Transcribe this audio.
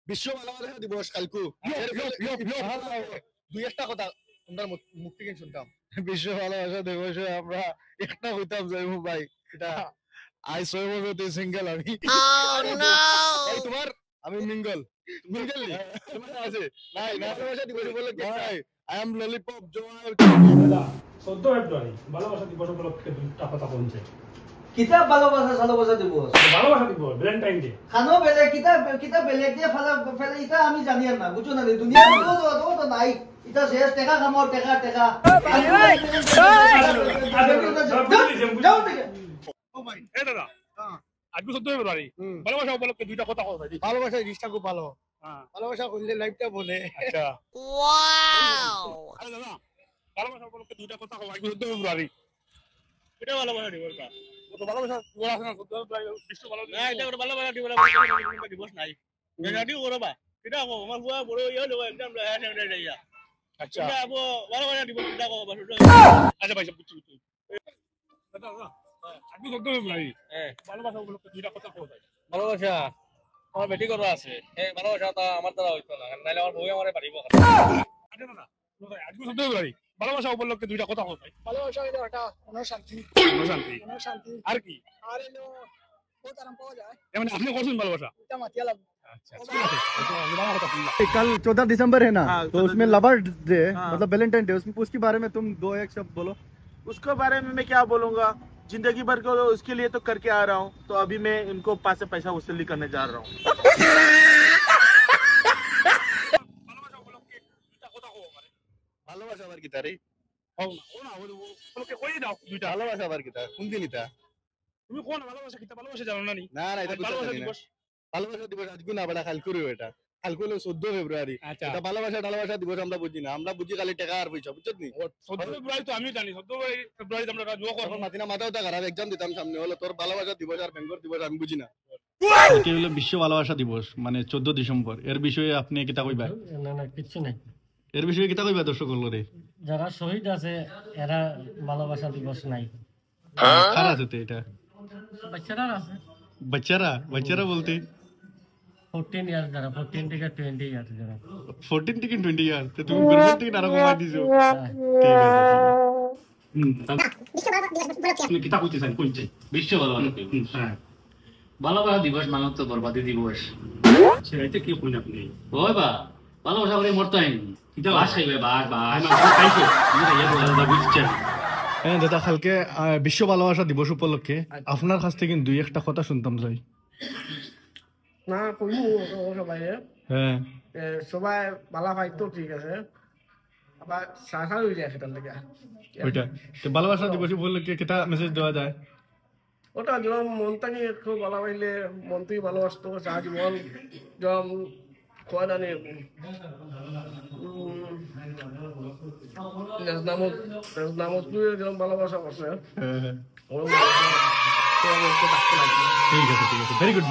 বিশ্ব ভালোবাসা দিবস কালকু দুই একটা কথা তোমার মুখ থেকে শুনতাম। বিশ্ব ভালোবাসা দিবসে আমরা একটা হইতাম যাইবো ভাই, এটা আই 6 বছর তুই সিঙ্গেল আমি ভাই তোমার আমি মিঙ্গল মিঙ্গল আছে নাই না ভালোবাসা দিবস বলে কি ভাই আই এম ললিপপ জোয়ার 14 ফেব্রুয়ারি ভালোবাসা দিবস উপলক্ষে দুইটা কথা বলছে। কিতাব ভালোবাসা দিবস ভালোবাসা দিবস ভ্যালেন্টাইন ডে খানো বেলে কিতাব বেলে দিয়ে ফেলে এটা আমি জানি না বুঝছো না দুনিয়া তো নাই এটা শেষ টাকা কামাও টাকা যাও থেকে ও ভাই এ দাদা আজকে 14 ফেব্রুয়ারি ভালোবাসা উপলক্ষে দুইটা কথা কথা ভাই। ভালোবাসা জিনিসটা খুব ভালো, ভালোবাসা করলে লাইফটা বলে। আচ্ছা ওয়াও আরে দাদা ভালোবাসা উপলক্ষে দুইটা কথা কথা আজকে 14 ফেব্রুয়ারি এটা ভালোবাসা দিবস না তো ভালোবাসা দিবস আছে না 14 ফেব্রুয়ারি বিশ্ব ভালোবাসা না এটা ওটা ভালোবাসা দিবস নাই রেডি করো বা এটা আমার বুয়া বড় ইয়া দেব একদম হায়ার সেকেন্ডারি যাইয়া। আচ্ছা এটা আবো ভালোবাসা দিবস এটা কো বাস আচ্ছা ভাই সব বুঝছি দাদা দাদা আজকে 14 ফেব্রুয়ারি ভালোবাসা উপলক্ষে দুইটা কথা কথা ভাই। ভালোবাসা আমার বেটি করা আছে এই ভালোবাসা তো আমার দ্বারা হইতো না, নাইলে আমার বউ আমারে পারিব। আচ্ছা দাদা আজকে 14 ফেব্রুয়ারি ভালোবাসা উপলক্ষে দুইটা কথা কথা ভাই। ভালোবাসা এটা একটা শান্তি শান্তি আর কি আর এলো বহুত আরাম পাওয়া যায়। মানে আপনি কোন ভালোবাসা এটা মাতিয়া লাগবে। कल 14 दिसंबर है ना, तो उसमें लवर्स डे मतलब वैलेंटाइन डे, उसमें उसके बारे में तुम दो एक शब्द बोलो। उसके बारे में मैं क्या बोलूंगा, जिंदगी भर को उसके लिए तो करके आ रहा हूँ, तो अभी मैं इनको पास से पैसा वसूली करने जा रहा हूँ। ভালোবাসা আবার কি তারে কই দাও দুইটা ভালোবাসা আবার কি তা কোন দিন এটা তুমি কোন ভালোবাসা কিতা ভালোবাসা জানো না নি? না না এটা ভালোবাসা দিবস ভালোবাসা দিবস আজকে না বড় কাল করব, এটা কাল করলে 14 ফেব্রুয়ারি। আচ্ছা এটা ভালোবাসা দিবস আমরা বুঝি না, আমরা বুঝি খালি টাকা আর পয়সা, বুঝছত নি? 14 ফেব্রুয়ারি তো আমি জানি 14 ফেব্রুয়ারি আমরা রাজুয়া করব এখন মাতিনা মাথাও তা খারাপ, এক্সাম দিতাম সামনে, হলো তোর ভালোবাসা দিবস আর বেঙ্গল দিবস আমি বুঝি না। এটা হলো বিশ্ব ভালোবাসা দিবস মানে 14 ডিসেম্বর, এর বিষয়ে আপনি কিতা কইবা? না না কিছু নাই, এর বিষয়ে কিতা কইবা দর্শক রে? যারা শহীদ আছে এরা ভালোবাসা দিবস নাই। কার আছে তো এটা? বাচ্চারা আছে, বাচ্চারা বলতে 14 ইয়ার যারা 14 থেকে 20 ইয়ার যারা 14 থেকে 20 ইয়ার, তো তুমি গর্ভ থেকে নারা কমাই দিছো। ঠিক আছে আপনি কিতা কইতেছেন কইছে বিশ্ব ভালোবাসা দিবস। ভালোবাসা দিবস মানে তো বরবাদি দিবস। সেটাতে কি কইনা আপনি ওই বা ভালোবাসা করে মরতে হয় কিতা বাস খাইবে বাস খাইছো তুমি ইয়া বলা বুঝছেন। হ্যাঁ দাদা, কালকে বিশ্ব ভালোবাসা দিবস উপলক্ষে আপনার কাছ থেকে দুই একটা কথা শুনতাম যাই। না কইমু সবাই হ্যাঁ সবাই ভালো ভাই তো ঠিক আছে, আবার সাহা হয়ে যায় সেটার লেগে ওইটা তো ভালোবাসা দিবস উপলক্ষে কিতা মেসেজ দেওয়া যায়? ওটা যখন মন থেকে খুব ভালো পাইলে মন থেকে ভালোবাসতো সারা জীবন যখন কয় জানি নামত যখন ভালোবাসা করছে ঠিক আছে ভেরি গুড